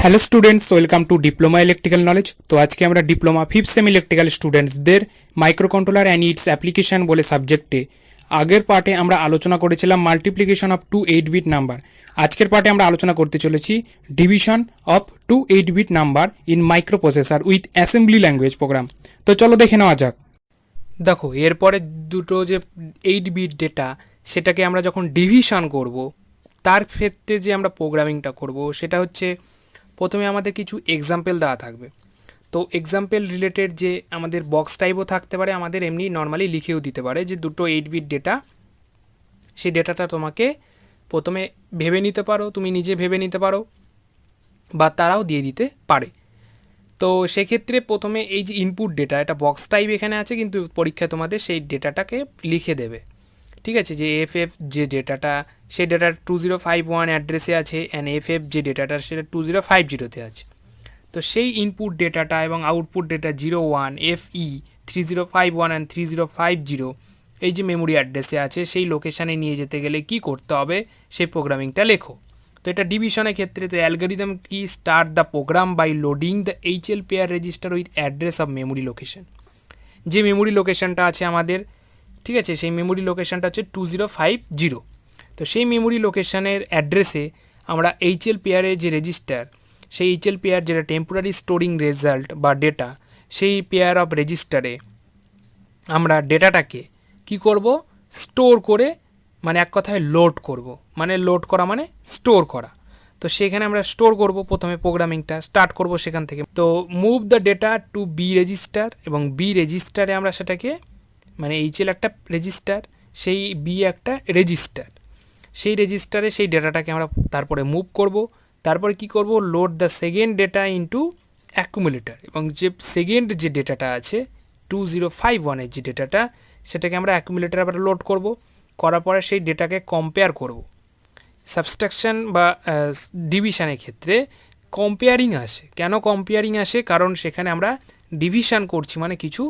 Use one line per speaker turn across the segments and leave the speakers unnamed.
Hello students, welcome to diploma electrical knowledge. তো আজকে আমরা ডিপ্লোমা ফিফথ সেম ইলেকট্রিক্যাল স্টুডেন্টসদের মাইক্রোকন্ট্রোলার অ্যান্ড ইটস অ্যাপ্লিকেশন বলে সাবজেক্টে আগের পার্টে আমরা আলোচনা করেছিলাম মাল্টিপ্লিকেশন অফ 2 8-বিট নাম্বার। আজকের পার্টে আমরা আলোচনা করতে চলেছি division of 2 eight bit number in microprocessor with assembly language program. তো চলো দেখে নেওয়া যাক। দেখো, এরপরে দুটো যে 8-বিট ডেটা সেটাকে আমরা যখন ডিভিশন করব তার ক্ষেত্রে যে আমরা প্রোগ্রামিংটা করব সেটা হচ্ছে প্রথমে আমাদের কিছু এক্সাম্পল দেওয়া থাকবে। তো এক্সাম্পল রিলেটেড যে আমাদের বক্স টাইপও থাকতে পারে, আমাদের এমনি নর্মালি লিখেও দিতে পারে যে দুটো 8-বিট ডেটা, সেই ডেটাটা তোমাকে প্রথমে ভেবে নিতে পারো, তুমি নিজে ভেবে নিতে পারো বা তারাও দিয়ে দিতে পারে। তো সেক্ষেত্রে প্রথমে এই যে ইনপুট ডেটা, এটা বক্স টাইপ এখানে আছে, কিন্তু পরীক্ষায় তোমাদের সেই ডেটাটাকে লিখে দেবে। ঠিক আছে, যে এফ যে ডেটাটা, সেই ডেটা 2051 অ্যাড্রেসে আছে, অ্যান্ড এফ যে ডেটাটা সেটা 2050-তে আছে। তো সেই ইনপুট ডেটাটা এবং আউটপুট ডেটা 01 FE 3051 অ্যান্ড 3050 এই যে মেমোরি অ্যাড্রেসে আছে, সেই লোকেশানে নিয়ে যেতে গেলে কি করতে হবে সেই প্রোগ্রামিংটা লেখো। তো এটা ডিভিশনের ক্ষেত্রে তো অ্যালগরিদম কি start the program by loading the HL pair register with address of memory location. যে মেমোরি লোকেশনটা আছে আমাদের, ঠিক আছে, সেই মেমোরি লোকেশনটা হচ্ছে 2050। তো সেই মেমোরি লোকেশনের অ্যাড্রেসে আমরা HL পেয়ারের যে রেজিস্টার, সেই HL পেয়ার যেটা টেম্পোরারি স্টোরিং রেজাল্ট বা ডেটা, সেই পেয়ার অফ রেজিস্টারে আমরা ডেটাটাকে কি করব, স্টোর করে, মানে এক কথায় লোড করব, মানে লোড করা মানে স্টোর করা। তো সেখানে আমরা স্টোর করব, প্রথমে প্রোগ্রামিংটা স্টার্ট করব সেখান থেকে। তো move the data to B register, এবং বি রেজিস্টারে আমরা সেটাকে, মানে HL একটা রেজিস্টার, সেই বি একটা রেজিস্টার, সেই রেজিস্টারে সেই ডেটাটাকে আমরা তারপরে মুভ করব। তারপরে কি করব, load the second data into accumulator, এবং যে সেকেন্ড যে ডেটাটা আছে 2051-এর যে ডেটাটা, সেটাকে আমরা অ্যাকুমুলেটরে আবার লোড করব। করার পরে সেই ডেটাকে কম্পেয়ার করব। সাবস্ট্রাকশন বা ডিভিশনের ক্ষেত্রে কম্পেয়ারিং আসে। কেন কম্পেয়ারিং আসে? কারণ সেখানে আমরা ডিভিশন করছি, মানে কিছু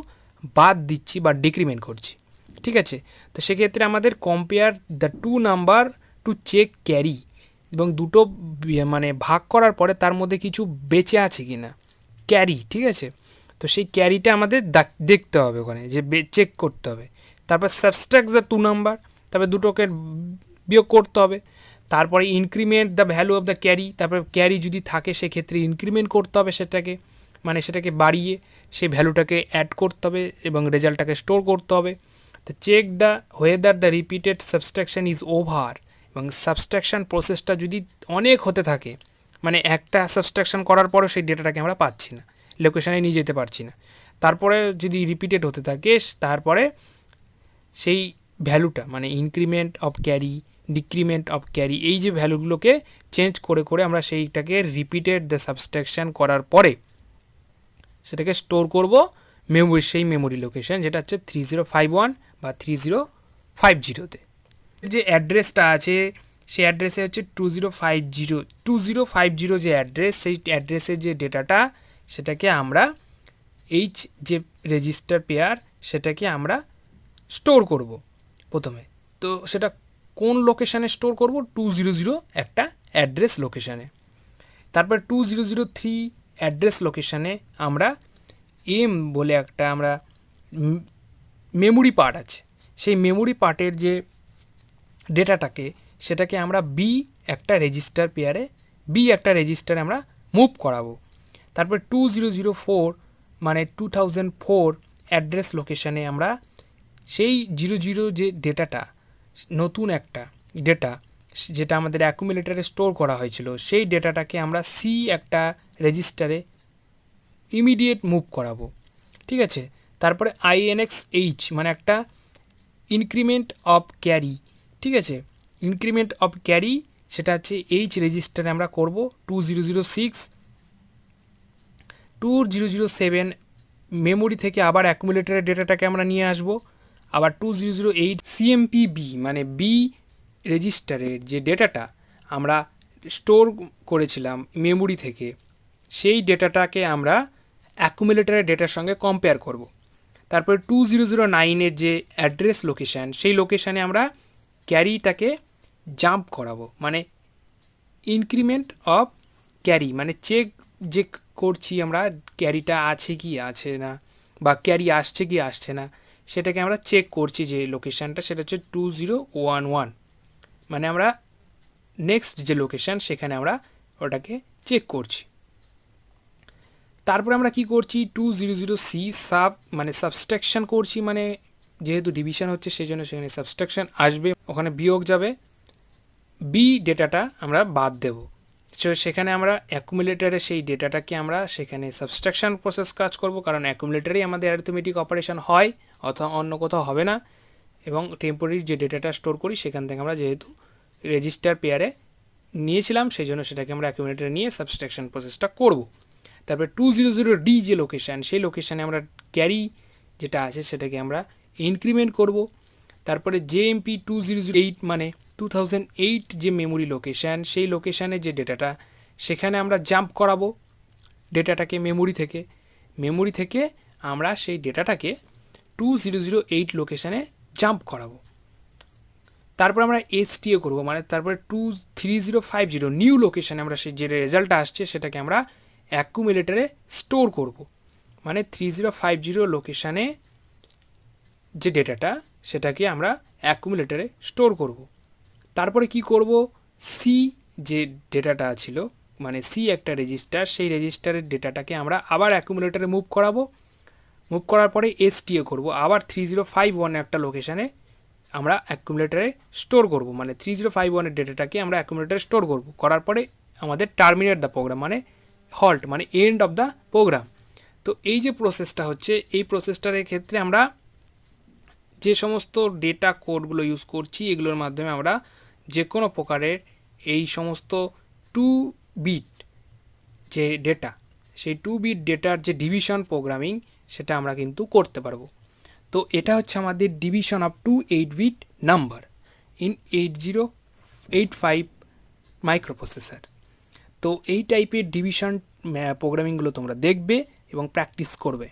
বাদ দিচ্ছি বা ডিক্রিমেন্ট করছি। ঠিক আছে, তো সেক্ষেত্রে আমাদের compare the two number to check carry, এবং দুটো মানে ভাগ করার পরে তার মধ্যে কিছু বেঁচে আছে কি না, ক্যারি। ঠিক আছে, তো সেই ক্যারিটা আমাদের দেখতে হবে ওখানে, যে চেক করতে হবে। তারপর সাবস্ট্রাক্ট দ্য টু নাম্বার, তারপর দুটোকে বিয়োগ করতে হবে। তারপরে increment the value of the carry, তারপরে ক্যারি যদি থাকে সেক্ষেত্রে ইনক্রিমেন্ট করতে হবে সেটাকে, মানে সেটাকে বাড়িয়ে সেই ভ্যালুটাকে অ্যাড করতে হবে এবং রেজাল্টটাকে স্টোর করতে হবে। তো check the whether the repeated subtraction is over, এবং সাবস্ট্রাকশন প্রসেসটা যদি অনেক হতে থাকে, মানে একটা সাবস্ট্রাকশন করার পরও সেই ডেটাটাকে আমরা পাচ্ছি না, লোকেশানে নিয়ে যেতে পারছি না, তারপরে যদি রিপিটেড হতে থাকে, তারপরে সেই ভ্যালুটা, মানে increment of carry, decrement of carry, এই যে ভ্যালুগুলোকে চেঞ্জ করে করে আমরা সেইটাকে রিপিটেড দ্য সাবস্ট্রাকশন করার পরে সেটাকে স্টোর করব মেমোরি, সেই মেমোরি লোকেশন যেটা হচ্ছে 3051 বা 3050-তে। যে অ্যাড্রেসটা আছে সেই অ্যাড্রেসে হচ্ছে 2050 যে অ্যাড্রেস, সেই অ্যাড্রেসের যে ডেটাটা, সেটাকে আমরা যে রেজিস্টার পেয়ার, সেটাকে আমরা স্টোর করব প্রথমে। তো সেটা কোন লোকেশানে স্টোর করব, 200 একটা অ্যাড্রেস লোকেশানে। তারপর 2003 অ্যাড্রেস লোকেশানে আমরা বলে একটা আমরা মেমোরি পার্ট আছে, সেই মেমোরি পার্টের যে ডেটাটাকে, সেটাকে আমরা একটা রেজিস্টারে আমরা মুভ করাবো। তারপর 2004 মানে 2004 অ্যাড্রেস লোকেশানে আমরা সেই 00 যে ডেটাটা, নতুন একটা ডেটা যেটা আমাদের অ্যাকুমুলেটারে স্টোর করা হয়েছিল, সেই ডেটাটাকে আমরা একটা রেজিস্টারে ইমিডিয়েট মুভ করাবো। ঠিক আছে, তারপরে INXH মানে একটা ইনক্রিমেন্ট অফ ক্যারি। ঠিক আছে, ইনক্রিমেন্ট অফ ক্যারি সেটা হচ্ছে রেজিস্টারে আমরা করব। 2006 2007 মেমোরি থেকে আবার অ্যাকুমুলেটরের ডেটাটাকে আমরা নিয়ে আসব। আবার 2008 CMPB মানে বি রেজিস্টারের যে ডেটাটা আমরা স্টোর করেছিলাম মেমোরি থেকে, সেই ডেটাটাকে আমরা অ্যাকুমুলেটরের ডেটার সঙ্গে কম্পেয়ার করব। তারপরে 2009-এর যে অ্যাড্রেস লোকেশান, সেই লোকেশানে আমরা ক্যারিটাকে জাম্প করাবো, মানে ইনক্রিমেন্ট অফ ক্যারি মানে চেক যে করছি আমরা ক্যারিটা আছে কি আছে না, বা ক্যারি আসছে কি আসছে না, সেটাকে আমরা চেক করছি। যে লোকেশানটা সেটা হচ্ছে 2011, মানে আমরা নেক্সট যে লোকেশান সেখানে আমরা ওটাকে চেক করছি। তারপরে আমরা কি করছি, 200C মানে সাবস্ট্রাকশন করছি, মানে যেহেতু ডিভিশন হচ্ছে সেই জন্য সেখানে সাবস্ট্রাকশন আসবে, ওখানে বিয়োগ যাবে, বি ডেটাটা আমরা বাদ দেব। সো সেখানে আমরা অ্যাকুমুলেটারে সেই ডেটাটাকে আমরা সেখানে সাবস্ট্রাকশন প্রসেস কাজ করব, কারণ অ্যাকুমুলেটারেই আমাদের অ্যারিথমেটিক অপারেশন হয়, অথবা অন্য কোথাও হবে না। এবং টেম্পোরারি যে ডেটাটা স্টোর করি সেখান থেকে আমরা যেহেতু রেজিস্টার পেয়ারে নিয়েছিলাম সেই জন্য সেটাকে আমরা অ্যাকুমুলেটারে নিয়ে সাবস্ট্রাকশন প্রসেসটা করব। তারপরে 200D যে লোকেশান, সেই লোকেশানে আমরা ক্যারি যেটা আছে সেটাকে আমরা ইনক্রিমেন্ট করব। তারপরে জেএমপি 2008 মানে 2008 যে মেমোরি লোকেশান, সেই লোকেশানে যে ডেটাটা সেখানে আমরা জাম্প করাবো ডেটাটাকে মেমোরি থেকে আমরা সেই ডেটাটাকে 2008 লোকেশানে জাম্প করাবো। তারপর আমরা এসটিএ করব, মানে তারপরে 3050 নিউ লোকেশানে আমরা সেই যে রেজাল্টটা আসছে সেটাকে আমরা অ্যাকুমুলেটারে স্টোর করব, মানে 3050 লোকেশানে যে ডেটাটা সেটাকে আমরা অ্যাকুমুলেটারে স্টোর করব। তারপরে কি করব, সি যে ডেটাটা ছিল, মানে সি একটা রেজিস্টার, সেই রেজিস্টারের ডেটাটাকে আমরা আবার অ্যাকুমুলেটারে মুভ করার পরে এসটিএ করব, আবার 3051 একটা লোকেশানে আমরা অ্যাকুমুলেটারে স্টোর করব, মানে 3051 ডেটাটাকে আমরা অ্যাকুমুলেটারে স্টোর করার পরে আমাদের টার্মিনেট দ্য প্রোগ্রাম, মানে হল্ট, মানে এন্ড অফ দ্য প্রোগ্রাম। তো এই যে প্রসেসটা হচ্ছে, এই প্রসেসটার ক্ষেত্রে আমরা যে সমস্ত ডেটা কোডগুলো ইউজ করছি এগুলোর মাধ্যমে আমরা যে কোনো প্রকারের এই সমস্ত 2 বিট যে ডেটা, সেই 2 বিট ডেটার যে ডিভিশন প্রোগ্রামিং সেটা আমরা কিন্তু করতে পারবো। তো এটা হচ্ছে আমাদের division up to 8 bit number in 8085 microprocessor. তো এই টাইপের ডিভিশন প্রোগ্রামিংগুলো তোমরা দেখবে এবং প্র্যাকটিস করবে।